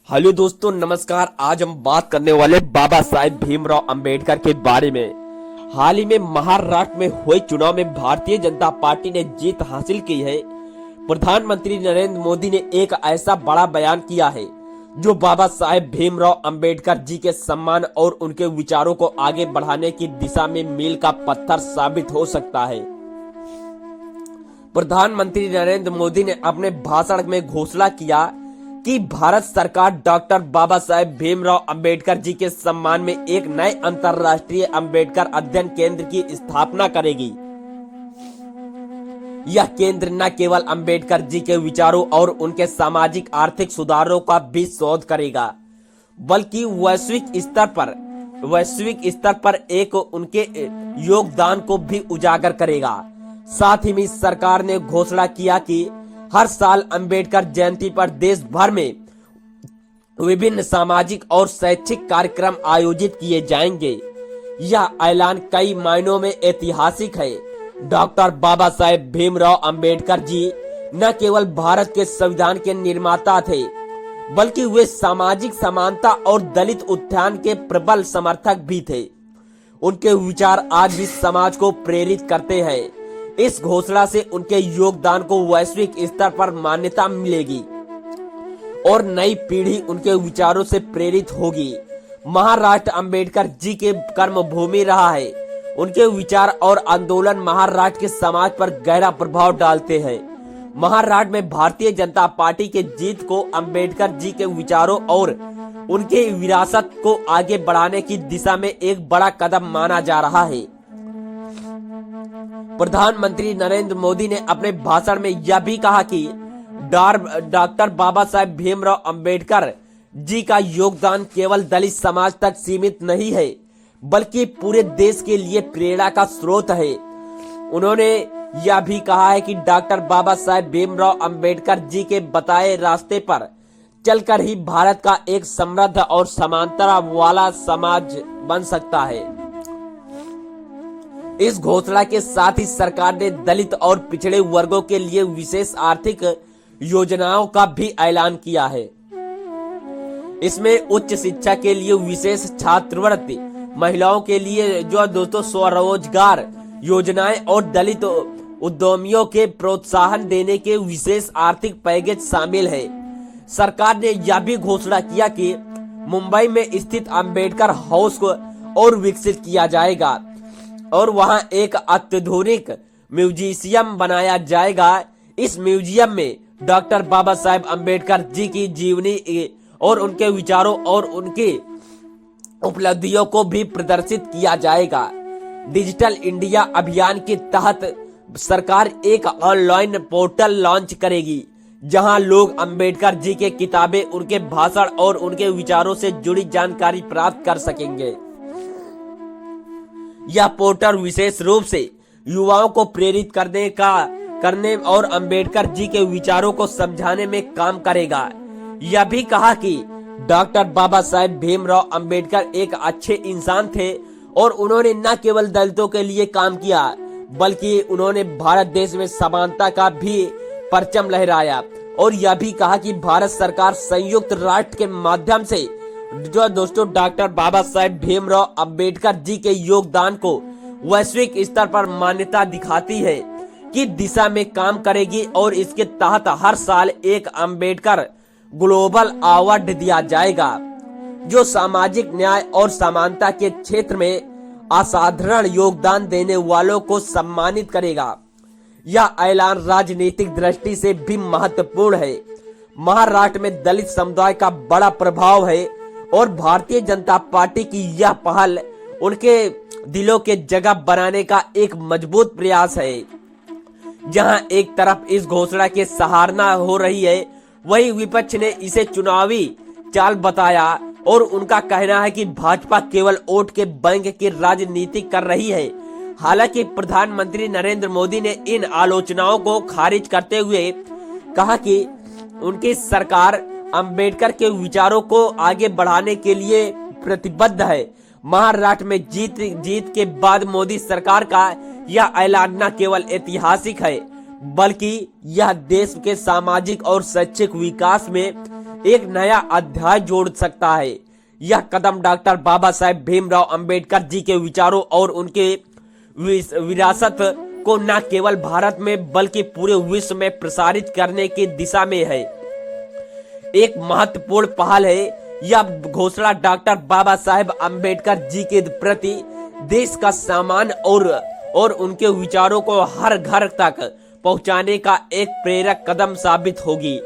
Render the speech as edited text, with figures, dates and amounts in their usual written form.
Hello दोस्तों, नमस्कार। आज हम बात करने वाले बाबा साहेब भीमराव अंबेडकर के बारे में। हाल ही में महाराष्ट्र में हुए चुनाव में भारतीय जनता पार्टी ने जीत हासिल की है। प्रधानमंत्री नरेंद्र मोदी ने एक ऐसा बड़ा बयान किया है जो बाबा साहेब भीमराव अंबेडकर जी के सम्मान और उनके विचारों को आगे बढ़ाने की दिशा में मील का पत्थर साबित हो सकता है। प्रधानमंत्री नरेंद्र मोदी ने अपने भाषण में घोषणा किया कि भारत सरकार डॉक्टर बाबा साहेब भीमराव अंबेडकर जी के सम्मान में एक नए अंतर्राष्ट्रीय अंबेडकर अध्ययन केंद्र की स्थापना करेगी। यह केंद्र न केवल अंबेडकर जी के विचारों और उनके सामाजिक आर्थिक सुधारों का भी शोध करेगा, बल्कि वैश्विक स्तर पर एक उनके योगदान को भी उजागर करेगा। साथ ही में सरकार ने घोषणा किया कि हर साल अंबेडकर जयंती पर देश भर में विभिन्न सामाजिक और शैक्षिक कार्यक्रम आयोजित किए जाएंगे। यह ऐलान कई मायनों में ऐतिहासिक है। डॉक्टर बाबा साहेब भीमराव अंबेडकर जी न केवल भारत के संविधान के निर्माता थे, बल्कि वे सामाजिक समानता और दलित उत्थान के प्रबल समर्थक भी थे। उनके विचार आज भी समाज को प्रेरित करते हैं। इस घोषणा से उनके योगदान को वैश्विक स्तर पर मान्यता मिलेगी और नई पीढ़ी उनके विचारों से प्रेरित होगी। महाराष्ट्र अंबेडकर जी के कर्मभूमि रहा है। उनके विचार और आंदोलन महाराष्ट्र के समाज पर गहरा प्रभाव डालते हैं। महाराष्ट्र में भारतीय जनता पार्टी के जीत को अंबेडकर जी के विचारों और उनके विरासत को आगे बढ़ाने की दिशा में एक बड़ा कदम माना जा रहा है। प्रधानमंत्री नरेंद्र मोदी ने अपने भाषण में यह भी कहा कि डॉक्टर बाबा साहेब भीमराव अंबेडकर जी का योगदान केवल दलित समाज तक सीमित नहीं है, बल्कि पूरे देश के लिए प्रेरणा का स्रोत है। उन्होंने यह भी कहा है कि डॉक्टर बाबा साहेब भीमराव अंबेडकर जी के बताए रास्ते पर चलकर ही भारत का एक समृद्ध और समानता वाला समाज बन सकता है। इस घोषणा के साथ ही सरकार ने दलित और पिछड़े वर्गों के लिए विशेष आर्थिक योजनाओं का भी ऐलान किया है। इसमें उच्च शिक्षा के लिए विशेष छात्रवृत्ति, महिलाओं के लिए जो दोस्तों स्वरोजगार योजनाएं और दलित उद्यमियों के प्रोत्साहन देने के विशेष आर्थिक पैकेज शामिल है। सरकार ने यह भी घोषणा किया कि मुंबई में स्थित अंबेडकर हाउस को और विकसित किया जाएगा और वहां एक अत्याधुनिक म्यूजियम बनाया जाएगा। इस म्यूजियम में डॉक्टर बाबा साहेब अंबेडकर जी की जीवनी और उनके विचारों और उनकी उपलब्धियों को भी प्रदर्शित किया जाएगा। डिजिटल इंडिया अभियान के तहत सरकार एक ऑनलाइन पोर्टल लॉन्च करेगी, जहां लोग अंबेडकर जी के किताबें, उनके भाषण और उनके विचारों से जुड़ी जानकारी प्राप्त कर सकेंगे। यह पोर्टल विशेष रूप से युवाओं को प्रेरित करने और अंबेडकर जी के विचारों को समझाने में काम करेगा। यह भी कहा कि डॉक्टर बाबा साहेब भीमराव अंबेडकर एक अच्छे इंसान थे और उन्होंने न केवल दलितों के लिए काम किया, बल्कि उन्होंने भारत देश में समानता का भी परचम लहराया। और यह भी कहा कि भारत सरकार संयुक्त राष्ट्र के माध्यम से जो दोस्तों डॉक्टर बाबा साहेब भीमराव अंबेडकर जी के योगदान को वैश्विक स्तर पर मान्यता दिखाती है कि दिशा में काम करेगी और इसके तहत हर साल एक अंबेडकर ग्लोबल अवार्ड दिया जाएगा, जो सामाजिक न्याय और समानता के क्षेत्र में असाधारण योगदान देने वालों को सम्मानित करेगा। यह ऐलान राजनीतिक दृष्टि से भी महत्वपूर्ण है। महाराष्ट्र में दलित समुदाय का बड़ा प्रभाव है और भारतीय जनता पार्टी की यह पहल उनके दिलों के जगह बनाने का एक मजबूत प्रयास है। जहां एक तरफ इस घोषणा के सराहना हो रही है, वहीं विपक्ष ने इसे चुनावी चाल बताया और उनका कहना है कि भाजपा केवल वोट के बैंक की राजनीति कर रही है। हालांकि प्रधानमंत्री नरेंद्र मोदी ने इन आलोचनाओं को खारिज करते हुए कहा कि उनकी सरकार अंबेडकर के विचारों को आगे बढ़ाने के लिए प्रतिबद्ध है। महाराष्ट्र में जीत के बाद मोदी सरकार का यह ऐलान न केवल ऐतिहासिक है, बल्कि यह देश के सामाजिक और शैक्षिक विकास में एक नया अध्याय जोड़ सकता है। यह कदम डॉक्टर बाबा साहेब भीमराव अंबेडकर जी के विचारों और उनके विरासत को न केवल भारत में बल्कि पूरे विश्व में प्रसारित करने की दिशा में है। एक महत्वपूर्ण पहल है। यह घोषणा डॉक्टर बाबा साहेब अंबेडकर जी के प्रति देश का सम्मान और उनके विचारों को हर घर तक पहुंचाने का एक प्रेरक कदम साबित होगी।